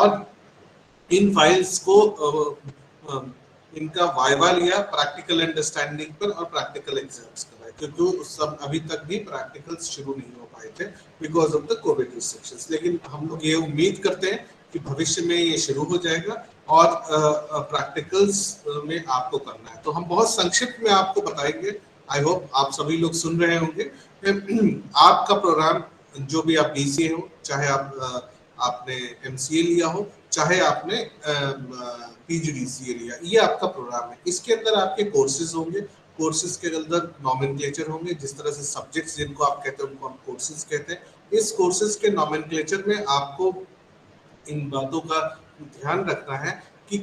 और इन फाइल्स को इनका वाइवा लिया प्रैक्टिकल अंडरस्टैंडिंग पर और प्रैक्टिकल एग्जाम्स कराए, क्योंकि उस सब अभी तक भी प्रैक्टिकल्स शुरू नहीं हो पाए थे because of the Covid restrictions. लेकिन हम लोग ये उम्मीद करते हैं कि भविष्य में ये शुरू हो जाएगा और प्रैक्टिकल्स में आपको करना है। तो हम बहुत संक्षिप्त में आपको बताएंगे, आई होप आप सभी लोग सुन रहे होंगे। आपका प्रोग्राम जो भी आप बीसीए हो, चाहे आपने एमसीए लिया हो, चाहे आपने पीजीडीसीए लिया, ये आपका प्रोग्राम है। इसके अंदर आपके कोर्सेज होंगे, कोर्सेज के अंदर नॉमेनक्लेचर होंगे, जिस तरह से सब्जेक्ट्स जिनको आप कहते हैं उनको हम कोर्सेज कहते हैं। इस कोर्सेज के नॉमेनक्लेचर में आपको इन बातों का ध्यान रखना है कि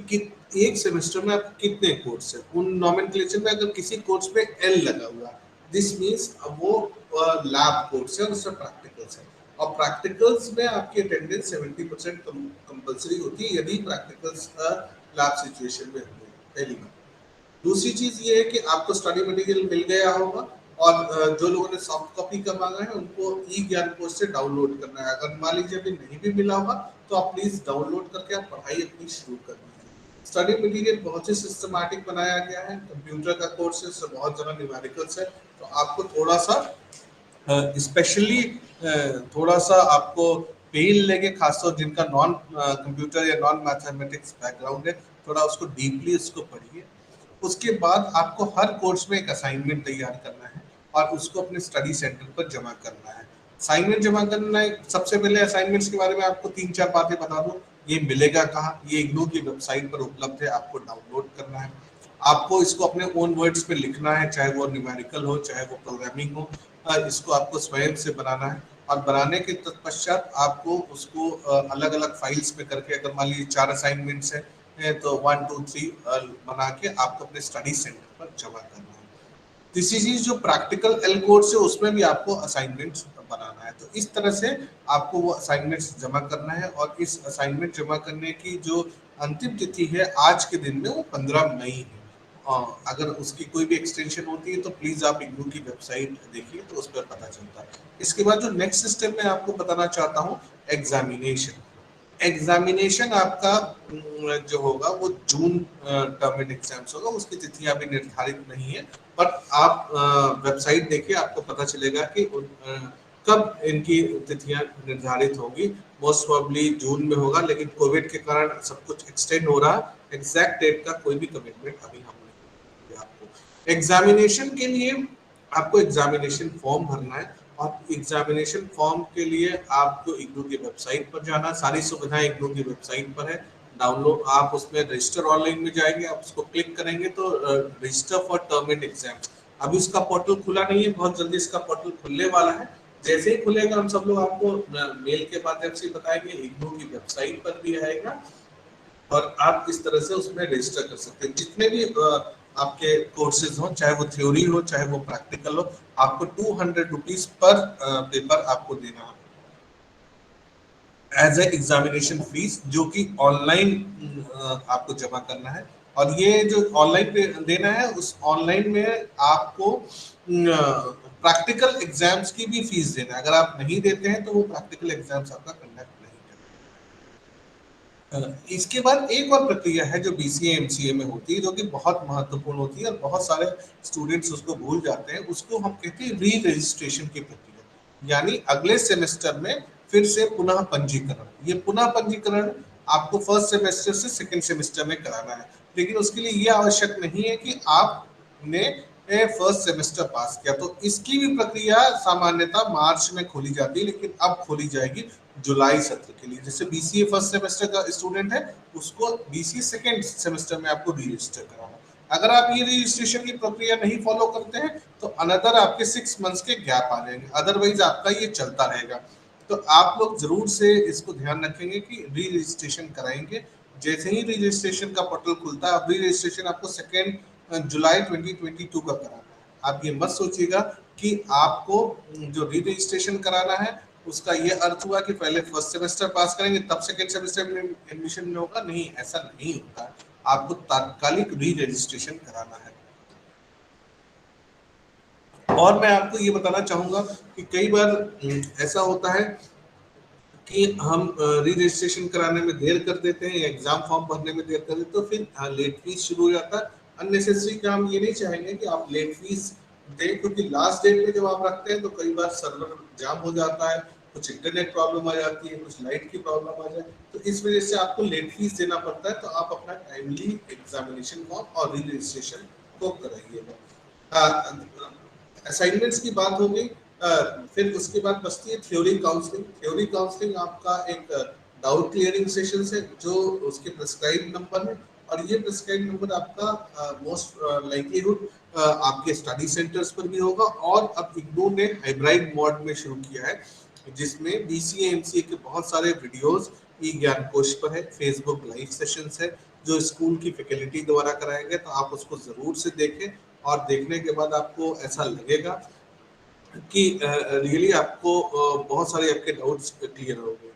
एक सेमेस्टर में आप कितने कोर्स है। उन नॉमेनक्लेचर में अगर किसी कोर्स में एल लगा हुआ, दिस मींस वो लैब कोर्स है, उसमें प्रैक्टिकल्स है, और प्रैक्टिकल्स में आपकी अटेंडेंस 70% कंपलसरी होती है यदि प्रैक्टिकल्स लैब सिचुएशन में हुए। पहली बात। दूसरी चीज ये है कि आपको स्टडी मटेरियल मिल गया होगा, और जो लोगों ने सॉफ्ट कॉपी का मांगा है उनको ई ज्ञान कोर्स से डाउनलोड करना है। अगर मान लीजिए अभी नहीं भी मिला होगा तो आप प्लीज डाउनलोड करके आप पढ़ाई अपनी शुरू कर दीजिए। स्टडी मटेरियल बहुत ही सिस्टमैटिक बनाया गया है। कंप्यूटर का कोर्स है, उससे बहुत ज्यादा न्यूमेरिकल्स है, तो आपको थोड़ा सा स्पेशली थोड़ा सा आपको पेन लेके, खासतौर जिनका नॉन कंप्यूटर या नॉन मैथमेटिक्स बैकग्राउंड है, थोड़ा उसको डीपली उसको पढ़िए। उसके बाद आपको हर कोर्स में एक असाइनमेंट तैयार करना है और उसको अपने स्टडी सेंटर पर जमा करना है। असाइनमेंट जमा करना है, सबसे पहले असाइनमेंट्स के बारे में आपको 3-4 बातें बता दूं। ये मिलेगा कहाँ? ये इग्नू की वेबसाइट पर उपलब्ध है, आपको डाउनलोड करना है। आपको इसको अपने ओन वर्ड्स पे लिखना है, चाहे वो न्यूमेरिकल हो, चाहे वो प्रोग्रामिंग हो। इसको आपको स्वयं से बनाना है, और बनाने के तत्पश्चात आपको उसको अलग अलग फाइल्स में करके, अगर मान लीजिए 4 असाइनमेंट्स है तो 1 2 3 बना के आपको अपने स्टडी सेंटर पर जमा करना है। तीसरी चीज, जो प्रैक्टिकल एल कोर्स है उसमें भी आपको असाइनमेंट्स बनाना है। तो इस तरह से आपको वो असाइनमेंट्स जमा करना है, और इस असाइनमेंट जमा करने की जो अंतिम तिथि है आज के दिन में वो 15 मई है। अगर उसकी कोई भी एक्सटेंशन होती है तो प्लीज आप इग्नू की वेबसाइट देखिए, तो उस पर पता चलता है। इसके बाद जो नेक्स्ट सिस्टम में आपको बताना चाहता हूँ, एग्जामिनेशन। एग्जामिनेशन आपका जो होगा वो जून टर्म एग्जाम्स होगा, उसकी तिथियां अभी निर्धारित नहीं है, बट आप वेबसाइट देखिए, आपको पता चलेगा कि कब इनकी तिथियां निर्धारित होगी। मोस्ट प्रोबेबली जून में होगा, लेकिन कोविड के कारण सब कुछ एक्सटेंड हो रहा है। एग्जैक्ट डेट का कोई भी कमिटमेंट अभी हम नहीं देंगे आपको। एग्जामिनेशन के लिए आपको एग्जामिनेशन फॉर्म भरना है, और एग्जामिनेशन फॉर्म के लिए आपको इग्नू की वेबसाइट पर जाना। सारी सुविधाएं इग्नू की वेबसाइट पर है, डाउनलोड। आप उसमें रजिस्टर ऑनलाइन में जाएंगे, आप उसको क्लिक करेंगे तो register for term and exams, अभी उसका पोर्टल खुला नहीं है, बहुत जल्दी इसका पोर्टल खुलने वाला है। जैसे ही खुलेगा हम सब लोग आपको मेल के माध्यम से बताएंगे, इग्नू की वेबसाइट पर भी आएगा, और आप इस तरह से उसमें रजिस्टर कर सकते हैं। जितने भी आपके कोर्सेज हो, चाहे वो थ्योरी हो चाहे वो प्रैक्टिकल हो, आपको 200 रुपीज पर पेपर आपको देना है एज ए एग्जामिनेशन फीस, जो कि ऑनलाइन आपको जमा करना है। और ये जो ऑनलाइन देना है, उस ऑनलाइन में आपको प्रैक्टिकल एग्जाम्स की भी फीस देना है। अगर आप नहीं देते हैं तो वो प्रैक्टिकल एग्जाम्स आपका कंडक्ट नहीं करेगा। इसके बाद एक और प्रक्रिया है जो बीसीए एमसीए में होती है, जो कि बहुत महत्वपूर्ण होती है और बहुत सारे स्टूडेंट्स उसको भूल जाते हैं। उसको हम कहते हैं री रजिस्ट्रेशन की प्रक्रिया, यानी अगले सेमेस्टर में फिर से पुनः पंजीकरण। ये पुनः पंजीकरण आपको फर्स्ट सेमेस्टर से सेकंड सेमेस्टर में कराना है, लेकिन उसके लिए ये आवश्यक नहीं है कि आपने फर्स्ट सेमेस्टर पास किया। तो इसकी भी प्रक्रिया सामान्यतः मार्च में खोली जाती है, लेकिन अब खोली जाएगी जुलाई सत्र के लिए। जैसे बीसीए फर्स्ट सेमेस्टर का स्टूडेंट है, उसको बीसीए सेकंड सेमेस्टर में आपको री रजिस्टर कराना। अगर आप ये रजिस्ट्रेशन की प्रक्रिया नहीं फॉलो करते हैं तो अनदर आपके 6 मंथ्स के गैप आ जाएंगे, अदरवाइज आपका ये चलता रहेगा। तो आप लोग जरूर से इसको ध्यान रखेंगे कि री रजिस्ट्रेशन कराएंगे। जैसे ही रजिस्ट्रेशन का पोर्टल खुलता है, अब री रजिस्ट्रेशन आपको 2 जुलाई 2022 का कराना है। आप ये मत सोचिएगा कि आपको जो री रजिस्ट्रेशन कराना है उसका ये अर्थ हुआ कि पहले फर्स्ट सेमेस्टर पास करेंगे तब सेकेंड सेमेस्टर में एडमिशन में होगा। नहीं, ऐसा नहीं होता। आपको तात्कालिक री रजिस्ट्रेशन कराना है। और मैं आपको ये बताना चाहूंगा कि कई बार ऐसा होता है कि हम री रजिस्ट्रेशन कराने में देर कर देते हैं या एग्जाम फॉर्म भरने में देर कर देते हैं, तो फिर लेट फीस शुरू हो जाता है। अननेसेसरी का हम ये नहीं चाहेंगे कि आप लेट फीस दें, क्योंकि लास्ट डेट में जब आप रखते हैं तो कई बार सर्वर जाम हो जाता है, कुछ इंटरनेट प्रॉब्लम आ जाती है, कुछ लाइट की प्रॉब्लम आ जाए, तो इस वजह से आपको लेट फीस देना पड़ता है। तो आप अपना टाइमली एग्जामिनेशन फॉर्म और री रजिस्ट्रेशन को कराइएगा। असाइनमेंट्स की बात हो गई। फिर उसके बाद बचती है थ्योरी काउंसलिंग। थ्योरी काउंसलिंग आपका एक डाउट क्लियरिंग सेशन है, जो उसके प्रिस्क्राइब नंबर है, और ये प्रिस्क्राइब नंबर आपका मोस्ट लाइकलीहुड आपके स्टडी सेंटर्स पर भी होगा। और अब इग्नू ने हाइब्रिड मोड में शुरू किया है, जिसमें बीसीए एमसीए के बहुत सारे वीडियोस ई ज्ञान कोश पर है, फेसबुक लाइव सेशंस है जो स्कूल की फैकल्टी द्वारा कराए गए। तो आप उसको जरूर से देखें, और देखने के बाद आपको ऐसा लगेगा कि रियली आपको बहुत सारे आपके डाउट्स क्लियर हो गए।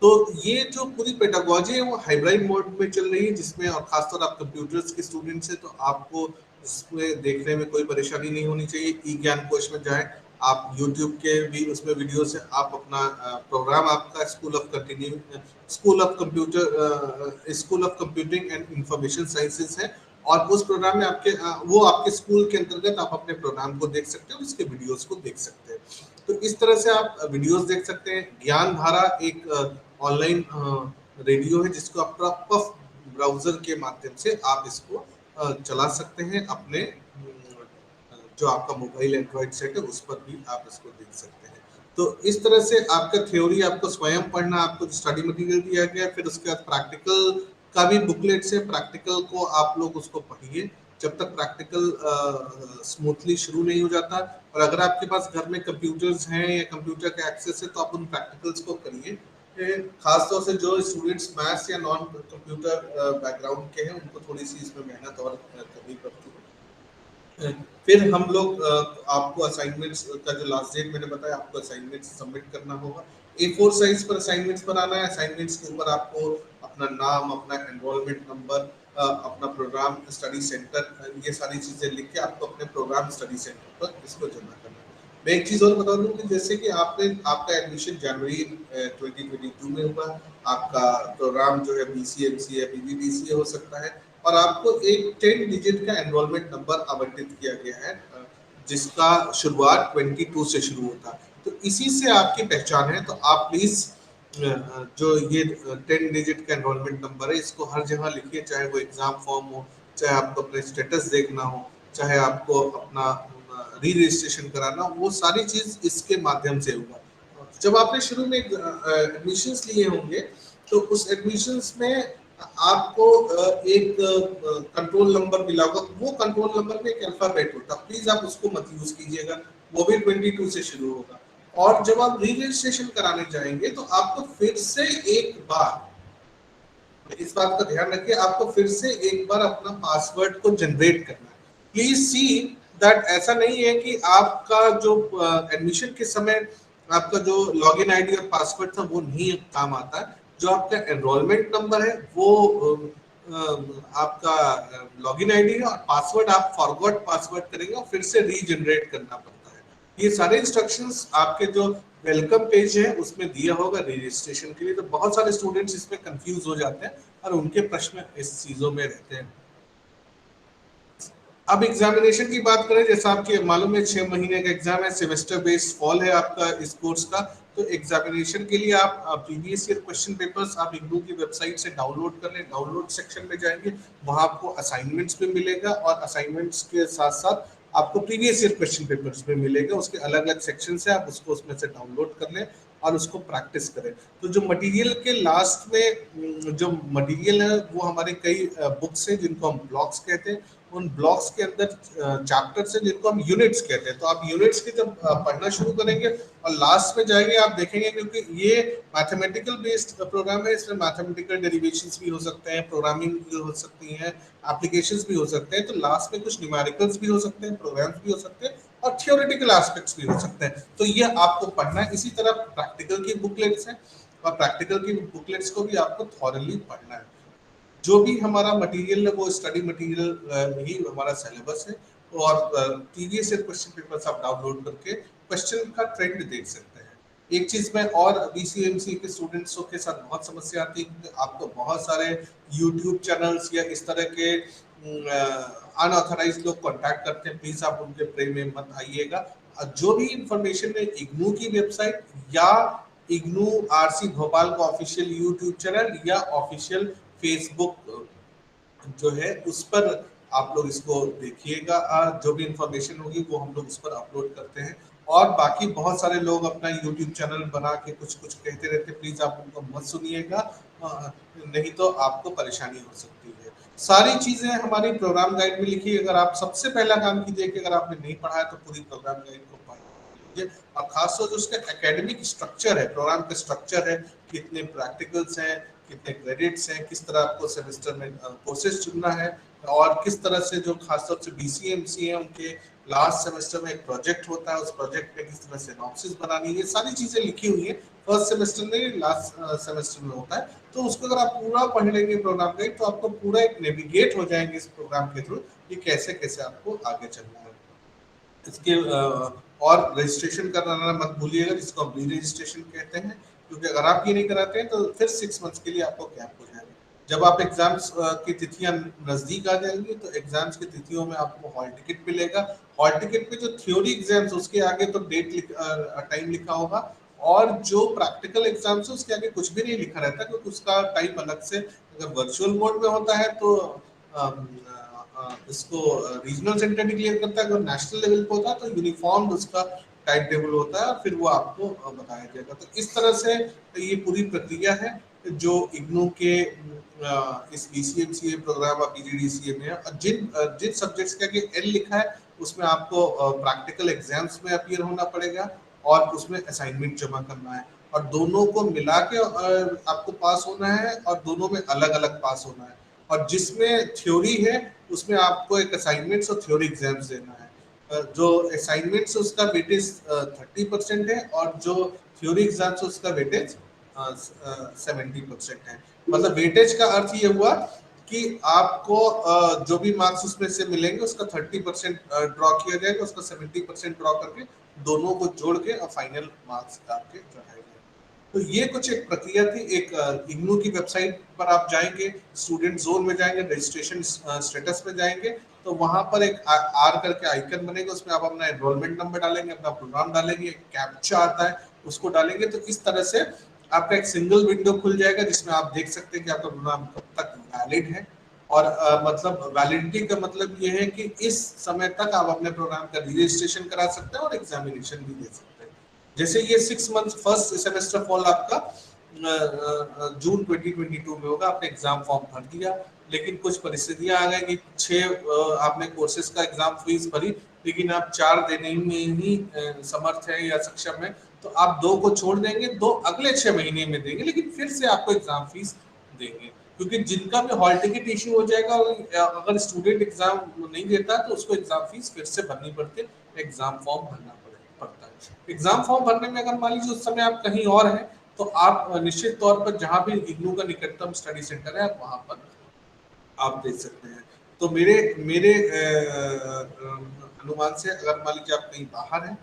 तो ये जो पूरी पेडागोजी है वो हाइब्रिड मोड में चल रही है, जिसमें और खासतौर आप कंप्यूटर्स के स्टूडेंट्स हैं तो आपको इसमें देखने में कोई परेशानी नहीं होनी चाहिए। ई ज्ञान कोश में जाएं, आप यूट्यूब के भी उसमें वीडियोस है, आप अपना प्रोग्राम आपका school of computer school of computing and information sciences है, और उस प्रोग्राम में आपके वो आपके स्कूल के अंतर्गत आप अपने प्रोग्राम को देख सकते हो, उसके वीडियोस को देख सकते हैं। तो इस तरह से आप वीडियोस देख सकते हैं। ज्ञान धारा एक ऑनलाइन रेडियो है, जिसको आप पफ ब्राउजर के माध्यम से आप इसको चला सकते हैं अपने जो आपका मोबाइल एंड्रॉइड सेट है उस पर भी आप इसको देख सकते हैं। तो इस तरह से आपका थ्योरी आपको स्वयं पढ़ना, आपको स्टडी मटेरियल दिया गया, फिर उसके बाद प्रैक्टिकल का भी बुकलेट से प्रैक्टिकल को आप लोग उसको पढ़िए जब तक प्रैक्टिकल स्मूथली शुरू नहीं हो जाता। और अगर आपके पास घर में कंप्यूटर्स हैं या कंप्यूटर का एक्सेस है तो आप उन प्रैक्टिकल्स को करिए। खासतौर से जो स्टूडेंट्स मैथ्स या नॉन कंप्यूटर बैकग्राउंड के हैं उनको थोड़ी सी इसमें मेहनत और करनी पड़ती है। फिर हम लोग आपको असाइनमेंट्स का जो लास्ट डेट मैंने बताया, आपको असाइनमेंट्स सबमिट करना होगा। A4 साइज पर असाइनमेंट्स बनाना है। असाइनमेंट्स के ऊपर आपको अपना नाम, अपना एनरोलमेंट नंबर, अपना प्रोग्राम स्टडी सेंटर, ये सारी चीजें लिख के आपको अपने प्रोग्राम स्टडी सेंटर पर इसको जमा करना है। मैं एक चीज और बता दूं कि जैसे कि आपका एडमिशन जनवरी 2022 में हुआ, आपका प्रोग्राम जो है बीसीएमसीए पीजीडीसीए हो सकता है, और आपको एक 10 डिजिट का एनरोलमेंट नंबर आवंटित किया गया है, जिसका शुरुआत 22 से शुरू होता है। तो इसी से आपकी पहचान है। तो आप प्लीज जो ये 10 डिजिट का एनरोलमेंट नंबर है इसको हर जगह लिखिए, चाहे वो एग्जाम फॉर्म हो, चाहे आपको अपने स्टेटस देखना हो, चाहे आपको अपना री रजिस्ट्रेशन कराना हो, वो सारी चीज इसके माध्यम से होगा। जब आपने शुरू में एडमिशंस लिए होंगे तो उस एडमिशंस में आपको एक कंट्रोल नंबर मिला होगा। वो कंट्रोल नंबर में एक अल्फाबेट होता, प्लीज आप उसको मत यूज कीजिएगा, वो भी 22 से शुरू होगा। और जब आप री रजिस्ट्रेशन कराने जाएंगे तो आपको फिर से एक बार इस बात का ध्यान रखिए, आपको फिर से एक बार अपना पासवर्ड को जनरेट करना है। प्लीज सी दैट ऐसा नहीं है कि आपका जो एडमिशन के समय आपका जो लॉगिन आईडी और पासवर्ड था वो नहीं काम आता है। जो आपका एनरोलमेंट नंबर है वो आपका लॉगिन आईडी है, और पासवर्ड आप फॉरगॉट पासवर्ड करेंगे और फिर से रीजनरेट करना पड़ता है। ये सारे इंस्ट्रक्शंस आपके जो वेलकम पेज है उसमें दिया होगा रजिस्ट्रेशन के लिए। तो बहुत सारे स्टूडेंट्स इसमें कंफ्यूज हो जाते हैं और उनके प्रश्न इस चीजों में रहते हैं। अब एग्जामिनेशन की बात करें, जैसा आपके मालूम है 6 महीने का एग्जाम है, सेमेस्टर बेस्ड फॉल है आपका इस कोर्स का। तो एग्जामिनेशन के लिए आप प्रीवियस ईयर क्वेश्चन पेपर्स आप इग्नू की वेबसाइट से डाउनलोड कर लें। डाउनलोड सेक्शन में जाएंगे, वहां आपको असाइनमेंट्स भी मिलेगा, और असाइनमेंट्स के साथ साथ आपको प्रीवियस ईयर क्वेश्चन पेपर्स भी मिलेगा। उसके अलग अलग सेक्शन है, आप उसको उसमें से डाउनलोड कर लें और उसको प्रैक्टिस करें। तो जो मटेरियल के लास्ट में जो मटेरियल है वो हमारे कई बुक्स हैं जिनको हम ब्लॉक्स कहते हैं। उन ब्लॉक्स के अंदर चैप्टर्स हैं जिनको हम यूनिट्स कहते हैं। तो आप यूनिट्स की जब पढ़ना शुरू करेंगे और लास्ट में जाएंगे आप देखेंगे, क्योंकि ये मैथमेटिकल बेस्ड प्रोग्राम है, इसमें मैथमेटिकल डेरिवेशंस भी हो सकते हैं, प्रोग्रामिंग भी हो सकती हैं, एप्लीकेशंस भी हो सकते हैं। तो लास्ट में कुछ न्यूमेरिकल्स भी हो सकते हैं, प्रोग्राम्स भी हो सकते हैं, और थियोरेटिकल एस्पेक्ट्स भी हो सकते हैं। तो ये आपको पढ़ना है। इसी तरह प्रैक्टिकल की बुकलेट्स हैं, और प्रैक्टिकल की बुकलेट्स को भी आपको थॉरली पढ़ना है। जो भी हमारा मटेरियल है वो स्टडी मटेरियल ही हमारा सिलेबस है, और प्रीवियस ईयर क्वेश्चन पेपर्स आप डाउनलोड करके क्वेश्चन का ट्रेंड देख सकते हैं। एक चीज में और बीसीएमसी के स्टूडेंट्सों के साथ बहुत समस्या आती है कि आपको बहुत सारे यूट्यूब चैनल्स या इस तरह के अनऑथराइज्ड लोग कांटेक्ट करते हैं, प्लीज आप उनके प्रेम में मत आइएगा। जो भी इंफॉर्मेशन है इग्नू की वेबसाइट या इग्नू आरसी भोपाल का ऑफिशियल यूट्यूब चैनल या ऑफिशियल फेसबुक जो है उस पर आप लोग इसको देखिएगा। जो भी इंफॉर्मेशन होगी वो हम लोग उस पर अपलोड करते हैं। और बाकी बहुत सारे लोग अपना यूट्यूब चैनल बना के कुछ कुछ कहते रहते हैं, प्लीज आप उनको मत सुनिएगा, नहीं तो आपको परेशानी हो सकती है। सारी चीजें हमारी प्रोग्राम गाइड में लिखी है। अगर आप सबसे पहला काम कीजिए कि अगर आपने नहीं पढ़ा है तो पूरी प्रोग्राम गाइड को पढ़िए, और खासतौर से उसका एकेडमिक स्ट्रक्चर है, प्रोग्राम का स्ट्रक्चर है, कितने प्रैक्टिकल्स हैं, कितने क्रेडिट्स हैं, किस तरह आपको सेमेस्टर में कोर्सेज चुनना है, और किस तरह से जो खासतौर से बीसीएमसी है उनके लास्ट सेमेस्टर में एक प्रोजेक्ट होता है, उस प्रोजेक्ट में किस तरह से सिनॉप्सिस बनानी है, ये सारी चीजें लिखी हुई है। फर्स्ट सेमेस्टर में लास्ट सेमेस्टर में होता है, तो उसको अगर आप पूरा पढ़ लेंगे प्रोग्राम गाइड तो आपको पूरा एक नेविगेट हो जाएंगे इस प्रोग्राम के थ्रू कि कैसे कैसे आपको आगे चलना है। इसके और रजिस्ट्रेशन कराना मत भूलिएगा, जिसको हम री रजिस्ट्रेशन कहते हैं, क्योंकि अगर आप ये नहीं कराते हैं तो फिर 6 मंथ्स के लिए आपको गैप हो जाएगा। जब आप एग्जाम्स की तिथियां नजदीक आ जाएंगी तो एग्जाम्स की तिथियों में आपको हॉल टिकट मिलेगा। हॉल टिकट पे जो थ्योरी एग्जाम्स उसके आगे तो टाइम लिखा होगा, और जो प्रैक्टिकल एग्जाम्स है उसके आगे कुछ भी नहीं लिखा रहता, क्योंकि उसका टाइम अलग से, अगर वर्चुअल मोड में होता है तो इसको रीजनल सेंटर डिक्लेयर करता है, अगर नेशनल लेवल पे होता है तो यूनिफॉर्म उसका टाइम टेबल होता है और फिर वो आपको बताया जाएगा। तो इस तरह से ये पूरी प्रक्रिया है जो इग्नू के इस बीसीएमसीए प्रोग्राम और पीजीडीसीए में है। जिन सब्जेक्ट्स के आगे एल लिखा है उसमें आपको प्रैक्टिकल एग्जाम्स में अपीयर होना पड़ेगा और उसमें असाइनमेंट जमा करना है, और दोनों को मिला के आपको पास होना है, और दोनों में अलग अलग पास होना है। और जिसमें थ्योरी है उसमें आपको एक असाइनमेंट्स और थ्योरी एग्जाम्स देना है। जो असाइनमेंट्स उसका वेटेज 30% है, और जो थ्योरी एग्जाम्स उसका वेटेज 70% है। मतलब वेटेज का अर्थ ये हुआ कि आपको जो भी मार्क्स उसमें से मिलेंगे उसका 30% ड्रॉ किया जाएगा, उसका 70% ड्रॉ करके दोनों को जोड़ के और फाइनल मार्क्स आपके चढ़ाए जाएंगे। तो ये कुछ एक प्रक्रिया थी। एक इग्नू की वेबसाइट पर आप जाएंगे, स्टूडेंट जोन में जाएंगे, रजिस्ट्रेशन स्टेटस में जाएंगे, तो वहां पर एक आर करके आइकन बनेगा, उसमें आप अपना एनरोलमेंट नंबर डालेंगे, अपना प्रोग्राम डालेंगे, कैप्चा आता है उसको डालेंगे, तो इस तरह से आपका एक सिंगल विंडो खुल जाएगा जिसमें आप देख सकते हैं कि आपका प्रोग्राम कब तक वैलिड है। और मतलब वैलिडिटी का मतलब ये है कि इस समय तक आप अपने प्रोग्राम का रजिस्ट्रेशन करा सकते हैं और एग्जामिनेशन भी दे सकते हैं। जैसे ये 6 मंथ फर्स्ट सेमेस्टर फॉल आपका जून 2022 में होगा, आपने एग्जाम फॉर्म भर दिया, लेकिन कुछ परिस्थितियां आ गई कि 6 आपने कोर्सेज का एग्जाम फीस भरी, लेकिन आप 4 देने में ही समर्थ है या सक्षम है, तो आप 2 को छोड़ देंगे, 2 अगले 6 महीने में देंगे, लेकिन फिर से आपको एग्जाम फीस देंगे। क्योंकि जिनका भी हॉल टिकट इश्यू हो जाएगा, अगर स्टूडेंट एग्जाम नहीं देता तो उसको एग्जाम फीस फिर से भरनी पड़ती है, एग्जाम फॉर्म भरना पड़ता है। एग्जाम फॉर्म भरने में अगर मान लीजिए उस समय आप कहीं और हैं तो आप निश्चित तौर पर जहां भी इग्नू का निकटतम स्टडी सेंटर है आप वहां पर आप दे सकते हैं। तो मेरे मेरे अनुमान से अगर मान लीजिए आप कहीं बाहर हैं,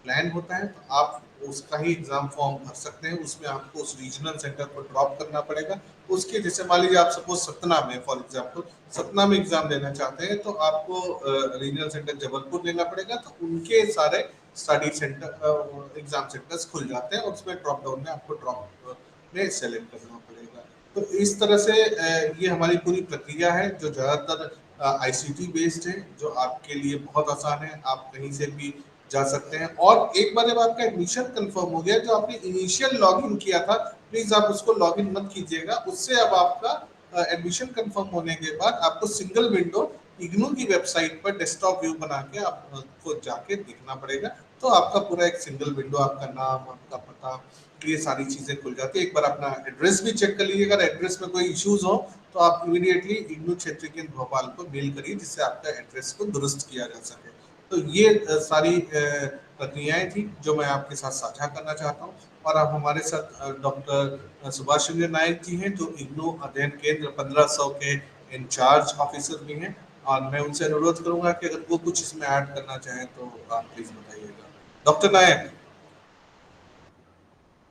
प्लान होता है, तो आप उसका ही एग्जाम फॉर्म भर सकते हैं। उसमें आपको उस रीजनल सेंटर पर ड्रॉप करना पड़ेगा। उसके जैसे मान लीजिए आप सपोज सतना में, फॉर एग्जाम्पल सतना में एग्जाम देना चाहते हैं, तो आपको रीजनल सेंटर जबलपुर लेना पड़ेगा, तो उनके सारे स्टडी सेंटर एग्जाम सेंटर्स खुल जाते हैं और उसमें ड्रॉप डाउन में आपको ड्रॉप में सेलेक्ट करना पड़ेगा। तो इस तरह से ये हमारी पूरी प्रक्रिया है जो ज़्यादातर आईसीटी बेस्ड है, जो आपके लिए बहुत आसान है, आप कहीं से भी जा सकते हैं। और एक बार जब आपका एडमिशन कंफर्म हो गया, जो आपने इनिशियल लॉगिन किया था, प्लीज आप उसको लॉगिन मत कीजिएगा। उससे अब आपका एडमिशन कंफर्म होने के बाद आपको सिंगल विंडो इग्नू की वेबसाइट पर डेस्कटॉप व्यू बना के आपको जाके देखना पड़ेगा। तो आपका पूरा एक सिंगल विंडो, आपका नाम, आपका पता, ये सारी चीजें खुल जाती है। एक बार अपना एड्रेस भी चेक कर लीजिएगा, अगर एड्रेस में कोई इश्यूज हो तो आप इमीडिएटली इग्नू क्षेत्र केंद्र भोपाल को मेल करिए, जिससे आपका एड्रेस को दुरुस्त किया जा सके। तो ये सारी प्रक्रियाएं थी जो मैं आपके साथ साझा करना चाहता हूँ। और अब हमारे साथ डॉक्टर सुभाष चंद्र नायक जी हैं, जो इग्नू अध्ययन केंद्र 1500 के इंचार्ज ऑफिसर भी हैं, और मैं उनसे अनुरोध करूंगा कि अगर वो कुछ इसमें ऐड करना चाहें तो आप प्लीज बताइएगा। डॉक्टर नायक।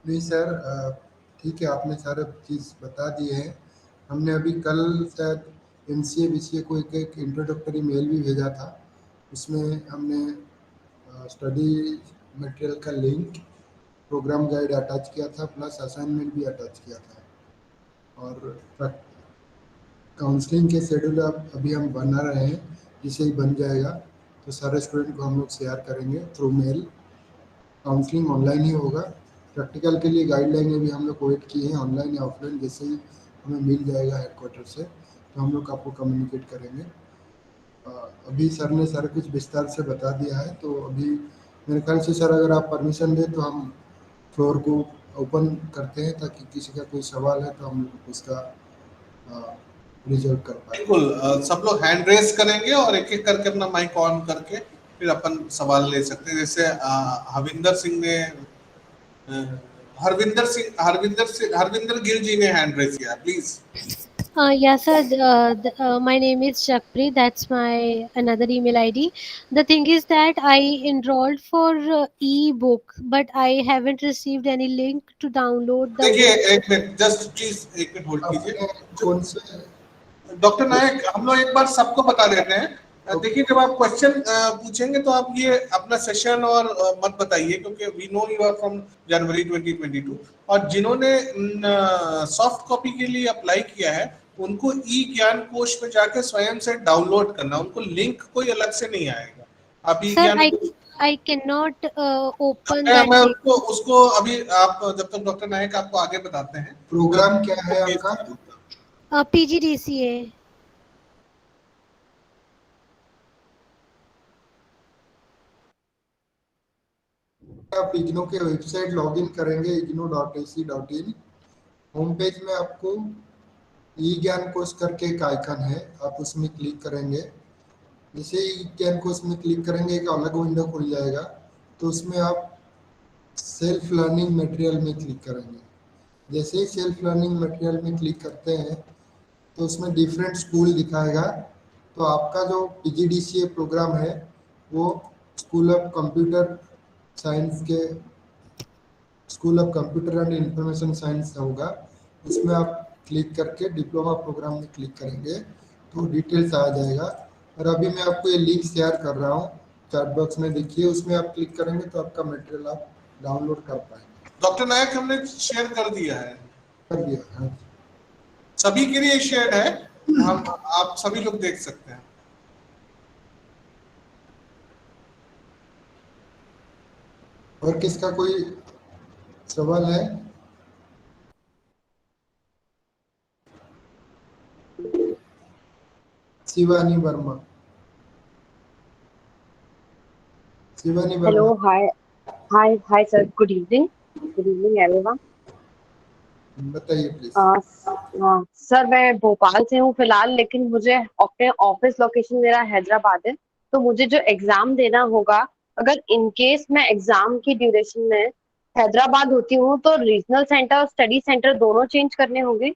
नहीं सर, ठीक है, आपने सारा चीज़ बता दिए हैं। हमने अभी कल शायद एमसीए बीसीए को एक एक इंट्रोडक्टरी मेल भी भेजा था। उसमें हमने स्टडी मटेरियल का लिंक, प्रोग्राम गाइड अटैच किया था, प्लस असाइनमेंट भी अटैच किया था। और काउंसलिंग के शेड्यूल अब अभी हम बना रहे हैं, जिसे ही बन जाएगा तो सारे स्टूडेंट को हम लोग शेयर करेंगे थ्रू मेल। काउंसलिंग ऑनलाइन ही होगा। प्रैक्टिकल के लिए गाइडलाइनें भी हम लोग वेट किए हैं, ऑनलाइन या ऑफलाइन, जैसे ही हमें मिल जाएगा हेडक्वार्टर से तो हम लोग आपको कम्युनिकेट करेंगे। अभी सर ने सारा कुछ विस्तार से बता दिया है, तो अभी मेरे ख्याल से सर अगर आप परमिशन दें तो हम फ्लोर को ओपन करते हैं, ताकि किसी का कोई सवाल है तो हम लोग उसका रिजल्व कर पाए। बिल्कुल, सब लोग हैंड रेस करेंगे और एक एक करके अपना माइक ऑन करके फिर अपन सवाल ले सकते हैं। जैसे हविंदर सिंह ने हरविंदर गिल जी ने हैंड रेस किया, please. Yes, sir. My name is Chakri. That's my another email ID. The thing is that I enrolled for e-book, but I haven't received any link to download the देखिए, book. एक minute, just please एक minute hold कीजिए। आपने कौन से doctor नायक, हम लोग एक बार सबको बता देते हैं। देखिए, जब आप क्वेश्चन पूछेंगे तो आप ये अपना सेशन और मत बताइए, क्योंकि we know you are from January 2022, और जिन्होंने सॉफ्ट कॉपी के लिए अप्लाई किया है उनको ई ज्ञान कोश में जाके स्वयं से डाउनलोड करना, उनको लिंक कोई अलग से नहीं आएगा। आप ई Sir, ज्ञान I cannot open मैं that मैं link. उसको अभी, आप जब तक डॉक्टर नायक आपको आगे बताते हैं, प्रोग्राम क्या है आपका? PGDCA. आप इग्नो के वेबसाइट लॉगिन करेंगे igno.ac.in। होम पेज में आपको ई ज्ञान कोर्स करके एक आइकन है, आप उसमें क्लिक करेंगे। जैसे ही ई ज्ञान कोर्स में क्लिक करेंगे एक अलग विंडो खुल जाएगा, तो उसमें आप सेल्फ लर्निंग मटेरियल में क्लिक करेंगे। जैसे ही सेल्फ लर्निंग मटेरियल में क्लिक करते हैं तो उसमें डिफरेंट स्कूल दिखाएगा। तो आपका जो पीजीडीसीए प्रोग्राम है वो स्कूल ऑफ कंप्यूटर साइंस के school of computer and information science होगा। उसमें आप क्लिक करके डिप्लोमा प्रोग्राम में क्लिक करेंगे तो डिटेल्स आ जाएगा। और अभी मैं आपको ये लिंक शेयर कर रहा हूँ चैट बॉक्स में, देखिए उसमें आप क्लिक करेंगे तो आपका मटेरियल आप डाउनलोड कर पाएंगे। डॉक्टर नायक, हमने शेयर कर दिया है, कर दिया, हाँ। सभी के लिए शेयर है, हम आप सभी लोग देख सकते हैं। और किसका कोई सवाल है? Shivani Verma. Shivani Verma, Hello, hi, sir. Good evening. Good evening, everyone. बताइए प्लीज। सर, मैं भोपाल से हूँ फिलहाल, लेकिन मुझे अपने ऑफिस लोकेशन मेरा हैदराबाद है। तो मुझे जो एग्जाम देना होगा, अगर इन केस मैं एग्जाम की ड्यूरेशन में हैदराबाद होती हूँ, तो रीजनल सेंटर और स्टडी सेंटर दोनों चेंज करने होंगे?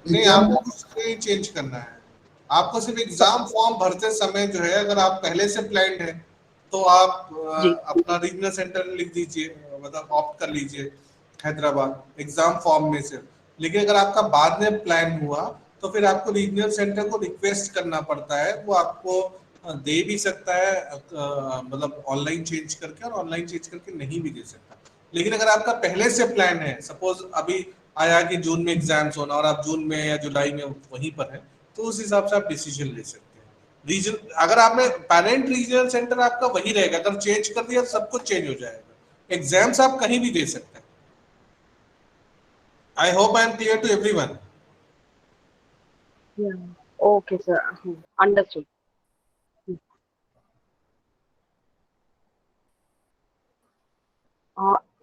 नहीं, एग्जाम आपको कुछ नहीं चेंज करना है। आपको सिर्फ एग्जाम फॉर्म भरते समय जो है, अगर आप पहले से प्लान्ड है तो आप जी अपना रीजनल सेंटर लिख दीजिए, मतलब ऑप्ट कर लीजिए हैदराबाद एग्जाम फॉर्म में से। लेकिन अगर आपका बाद में प्लान हुआ तो फिर आपको रीजनल सेंटर को रिक्वेस्ट करना पड़ता है, वो आपको दे भी सकता है, मतलब ऑनलाइन चेंज करके, और ऑनलाइन चेंज करके नहीं भी दे सकता। लेकिन अगर आपका पहले से प्लान है, सपोज अभी आया कि जून में एग्जाम्स होना और आप जून में या जुलाई में वहीं पर है, तो उस हिसाब से आप डिसीजन ले सकते हैं। रीजन, अगर आपने पेरेंट रीजनल सेंटर आपका वही रहेगा, अगर चेंज कर दिया तो सब कुछ चेंज हो जाएगा। एग्जाम्स आप कहीं भी दे सकते हैं। I hope I am clear to everyone. Okay sir, understood.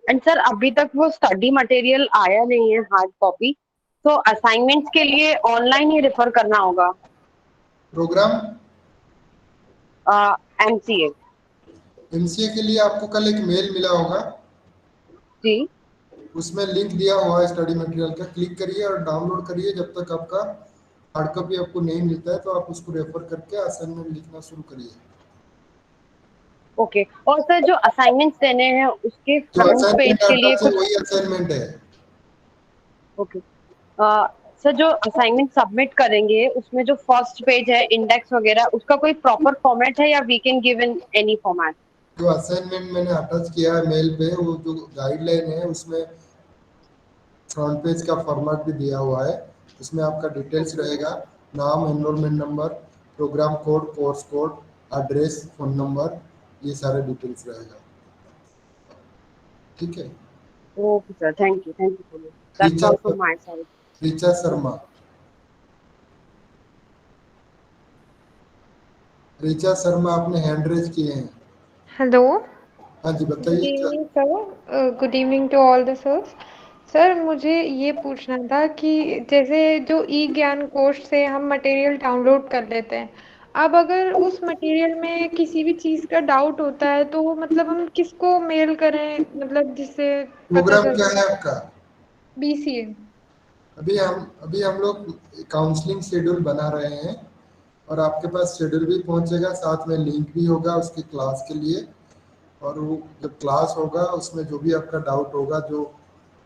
And sir, अभी तक वो स्टडी मटेरियल आया नहीं है हार्ड कॉपी, तो असाइनमेंट्स के लिए ऑनलाइन ही रेफर करना होगा? Programme MCA. एमसीए के लिए आपको कल एक मेल मिला होगा, जी उसमें लिंक दिया हुआ है स्टडी मटेरियल का, क्लिक करिए और डाउनलोड करिए। जब तक आपका हार्ड कॉपी आपको नहीं मिलता है तो आप उसको रेफर करके असाइनमेंट लिखना शुरू करिए। ओके, और सर जो असाइनमेंट्स देने हैं उसके जो फ्रंट पेज असाइनमेंट के आता लिए है कुछ। वही असाइनमेंट है। ओके सर, जो असाइनमेंट सबमिट करेंगे उसमें जो फर्स्ट पेज है इंडेक्स वगैरह, उसका कोई प्रॉपर फॉर्मेट है या we can give in any format? जो असाइनमेंट मैंने अटैच किया है मेल पे, वो जो गाइडलाइन है उसमें फ्रंट पेज का फॉर्मेट भी दिया हुआ है। उसमें आपका डिटेल्स रहेगा, नाम, enrolment number, program code, course code, address, phone number, ये सारे डिटेल्स रहेगा। ठीक है। Okay sir, thank you so much, that's Richa all from my side. Richa Sharma. Richa Sharma आपने हैंड रेज किए हैं। हेलो, हाँ जी, गुड बताइए क्या। Evening sir, good evening to all the sirs. Sir मुझे ये पूछना था कि जैसे जो ई ज्ञान कोश से हम मटेरियल डाउनलोड कर लेते हैं, अब अगर उस मटेरियल में किसी भी चीज़ का डाउट होता है तो वो मतलब हम किसको मेल करें, मतलब जिससे पता प्रोग्राम चल क्या सके? है आपका। BCA। अभी हम लोग काउंसलिंग शेड्यूल बना रहे हैं, और आपके पास शेड्यूल भी पहुंचेगा, साथ में लिंक भी होगा उसकी क्लास के लिए। और वो जब क्लास होगा उसमें जो भी आपका डाउट होगा, जो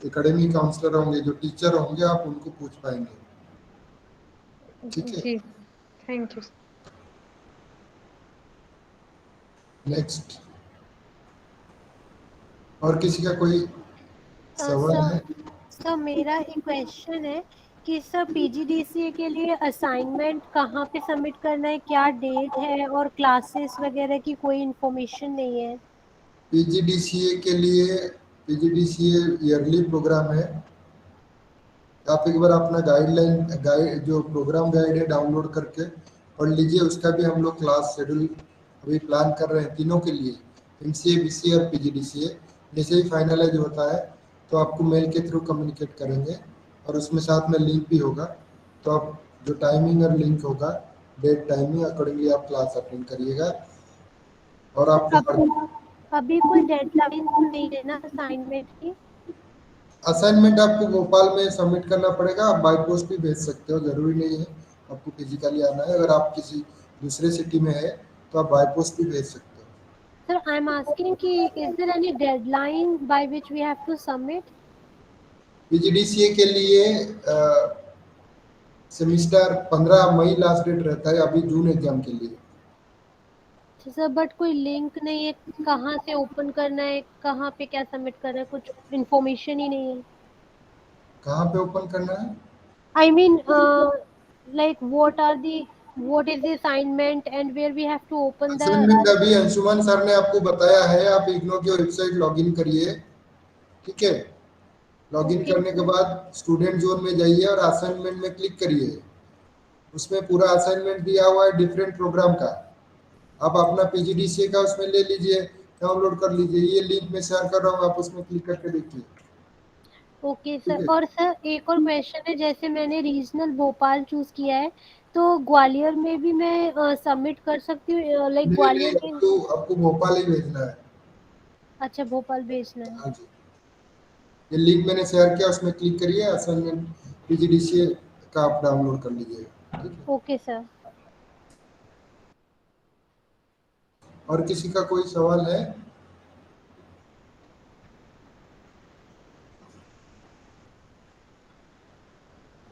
एकेडमी काउंसलर होंगे, जो टीचर होंगे, आप उनको पूछ पाएंगे। ठीक है। जी, थैंक यू। नेक्स्ट, और किसी का कोई सवाल सर है। सर मेरा एक क्वेश्चन है कि सर पीजीडीसीए के लिए असाइनमेंट कहाँ पे सबमिट करना है, क्या डेट है, और क्लासेस वगैरह की कोई इन्फॉर्मेशन नहीं है। पीजीडीसीए के लिए, पीजीडीसीए ईयरली प्रोग्राम है। आप एक बार अपना गाइड जो प्रोग्राम गाइड है डाउनलोड करके पढ़ लीजिए। उसका भी हम लोग क्लास शेड्यूल अभी प्लान कर रहे हैं तीनों के लिए, एमसीए, बीसीए और पीजीडीसीए। जैसे ही फाइनलाइज होता है तो आपको मेल के थ्रू कम्युनिकेट करेंगे, और उसमें साथ में लिंक भी होगा। तो आप जो टाइमिंग और लिंक होगा, डेट टाइमिंग अकॉर्डिंगली आप क्लास अटेंड करिएगा। और आपको अब अभी कोई डेडलाइन तो नहीं है ना असाइनमेंट की। असाइनमेंट आपको भोपाल में सबमिट करना पड़ेगा। आप बाई पोस्ट भी भेज सकते हो, ज़रूरी नहीं है आपको फिजिकली आना है। अगर आप किसी दूसरे सिटी में है तो आप बाई पोस्ट भी भेज सकते हो। सर आई एम आस्किंग कि is there any deadline by which we have to submit. PGDCA के लिए सेमिस्टर 15 मई लास्ट डेट रहता है, अभी जून एग्जाम के लिए। सर बट कोई लिंक नहीं है, कहाँ से ओपन करना है, कहाँ पे क्या सबमिट करना है, कुछ इन्फॉर्मेशन ही नहीं है। कहाँ पे ओपन करना है। I mean, like what is the assignment and where we have to open the. Assignment अभी अंशुमान सर ने आपको बताया है, आप इग्नो की वेबसाइट लॉगिन करिए। ठीक है। लॉगिन Okay, करने के बाद स्टूडेंट जोन में जाइए और असाइनमेंट में क्लिक करिए। उसमें पूरा असाइनमेंट दिया हुआ है डिफरेंट प्रोग्राम का। आप अपना पीजीडीसीए का उसमें ले लीजिए, डाउनलोड कर लीजिए। ये लिंक में शेयर कर रहा हूँ, आप उसमें क्लिक करके देखिए। okay ठीक सर। है। और सर एक और क्वेश्चन है, जैसे मैंने रीजनल भोपाल चूज किया है तो ग्वालियर में भी मैं सबमिट कर सकती हूँ, लाइक नहीं नहीं, ग्वालियर में। आपको आपको भोपाल ही भेजना है। अच्छा, भोपाल भेजना है। हाँ जी। ये लिंक मैंने शेयर किया, उसमें क्लिक करिए, असाइनमेंट पीजीडीसीए का आप डाउनलोड कर लीजिएगा। ठीक है। Okay sir. और किसी का कोई सवाल है।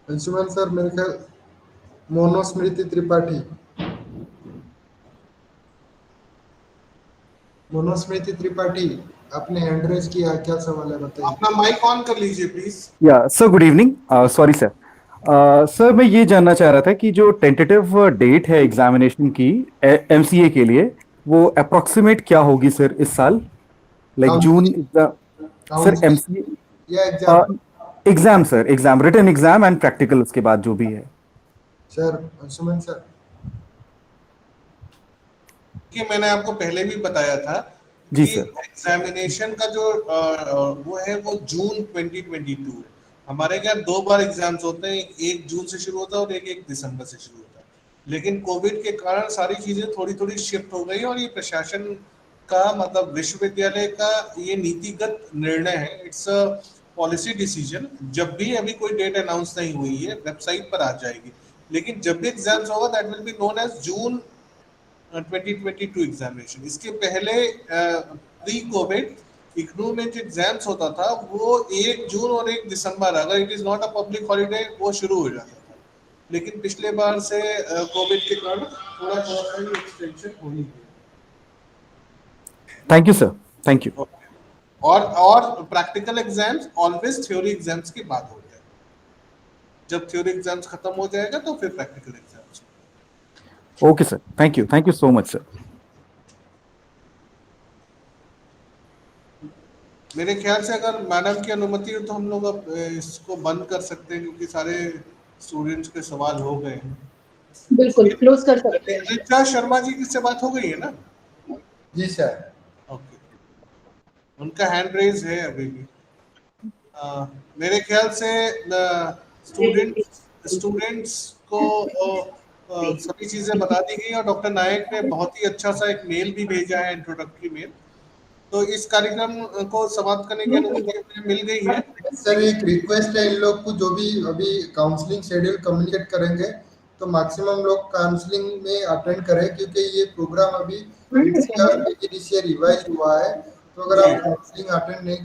अंशुमन सर, मेरे ख्याल मोनोस्मृति त्रिपाठी। मोनोस्मृति त्रिपाठी, आपने हैंड रेज किया है, क्या सवाल है बताइए। अपना माइक ऑन कर लीजिए प्लीज। या sir, good evening. Sorry sir, sir मैं ये जानना चाह रहा था कि जो टेंटेटिव डेट है एग्जामिनेशन की एमसीए के लिए, वो अप्रोक्सीमेट क्या होगी सर इस साल, like June counselling, exam. Sir MCA या exam. Exam, sir exam, written exam and practical उसके बाद जो भी है। सर अंशुमन सर, कि मैंने आपको पहले भी बताया था जी कि सर। एग्जामिनेशन का जो वो है वो जून 2022 है। हमारे यहाँ 2 बार एग्जाम्स होते हैं, 1 जून से शुरू होता है और एक दिसंबर से शुरू होता है। लेकिन कोविड के कारण सारी चीजें थोड़ी थोड़ी शिफ्ट हो गई, और ये प्रशासन का मतलब विश्वविद्यालय का ये नीतिगत निर्णय है। It's a policy decision. जब भी अभी कोई डेट अनाउंस नहीं हुई है, वेबसाइट पर आ जाएगी। लेकिन जब भी एग्जाम्स होगा that will be known as June 2022 examination. इसके पहले प्री कोविड इग्नू में जो एग्जाम्स होता था वो 1 जून और 1 दिसंबर, अगर it is not a public holiday, वो शुरू हो जाता था। लेकिन पिछले बार से कोविड के कारण थोड़ा सा ही एक्सटेंशन हो ही गया। Thank you sir, thank you. और practical exams always theory exams के बाद होते हैं। जब थ्योरी एग्जाम्स खत्म हो जाएगा तो फिर practical exams. Okay sir, thank you so much sir. मेरे ख्याल से अगर मैडम की अनुमति हो तो हम लोग अब इसको बंद कर सकते हैं, क्योंकि सारे स्टूडेंट्स के सवाल हो गए हैं। बिल्कुल क्लोज कर सकते हैं। ऋचा शर्मा जी की से बात हो गई है ना? जी सर। ओके, उनका हैंड रेज है अभी भी। मेरे ख्याल से स्टूडेंट्स को सभी चीजें बता दी गई और डॉक्टर नायक ने बहुत ही अच्छा सा एक मेल भी भेजा है, इंट्रोडक्टरी मेल। तो इस कार्यक्रम को समाप्त करने की अनुमति मुझे मिल गई है। सर एक रिक्वेस्ट है इन लोग को, जो भी अभी काउंसलिंग शेड्यूल कम्युनिकेट करेंगे तो मैक्सिमम लोग काउंसलिंग में अटेंड करें, क्योंकि ये प्रोग्राम अभी रिवाइज हुआ है। तो अगर आप काउंसलिंग अटेंड नहीं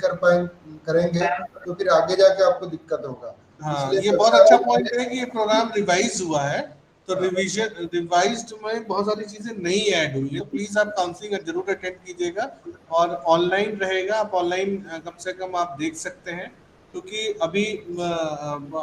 करेंगे तो फिर आगे जाके आपको दिक्कत होगा। हाँ, ये बहुत अच्छा पॉइंट है कि ये प्रोग्राम रिवाइज हुआ है, तो रिवाइज्ड में बहुत सारी चीजें नई ऐड हुई है। प्लीज आप काउंसलिंग जरूर अटेंड कीजिएगा और ऑनलाइन रहेगा। आप ऑनलाइन कम से कम आप देख सकते हैं, क्योंकि अभी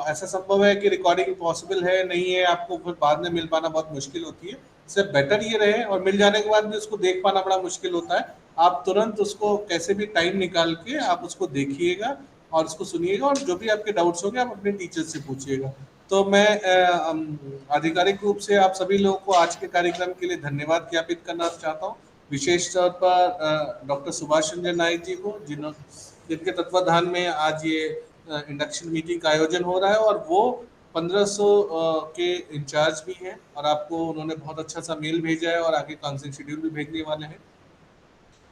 ऐसा संभव है कि रिकॉर्डिंग पॉसिबल है नहीं है, आपको फिर बाद में मिल पाना बहुत मुश्किल होती है। इससे बेटर ये रहे, और मिल जाने के बाद भी उसको देख पाना बड़ा मुश्किल होता है, आप तुरंत उसको कैसे भी टाइम निकाल के आप उसको देखिएगा और उसको सुनिएगा, और जो भी आपके डाउट्स होंगे आप अपने टीचर से पूछिएगा। तो मैं आधिकारिक रूप से आप सभी लोगों को आज के कार्यक्रम के लिए धन्यवाद ज्ञापित करना चाहता हूँ, विशेष तौर पर डॉक्टर सुभाष चंद्र नायक जी को, जिनके तत्वाधान में आज ये इंडक्शन मीटिंग का आयोजन हो रहा है, और वो 1500 के इंचार्ज भी हैं, और आपको उन्होंने बहुत अच्छा सा मेल भेजा है और आगे काउंसलिंग शेड्यूल भी भेजने वाले हैं।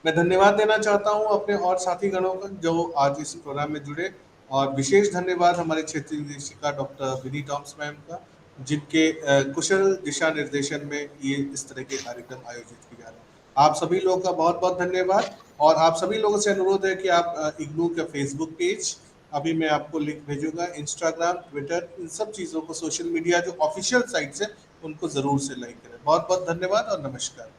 मैं धन्यवाद देना चाहता हूं अपने और साथी गणों का जो आज इस प्रोग्राम में जुड़े, और विशेष धन्यवाद हमारे क्षेत्रीय निदेशिका डॉक्टर विनी टॉम्स मैम का, जिनके कुशल दिशा निर्देशन में ये इस तरह के कार्यक्रम आयोजित किए जा रहे हैं। आप सभी लोगों का बहुत बहुत धन्यवाद, और आप सभी लोगों से अनुरोध है कि आप इग्नू का फेसबुक पेज, अभी मैं आपको लिंक भेजूंगा, इंस्टाग्राम, ट्विटर, इन सब चीज़ों को, सोशल मीडिया जो ऑफिशियल साइट्स है उनको ज़रूर से लाइक करें। बहुत बहुत धन्यवाद और नमस्कार।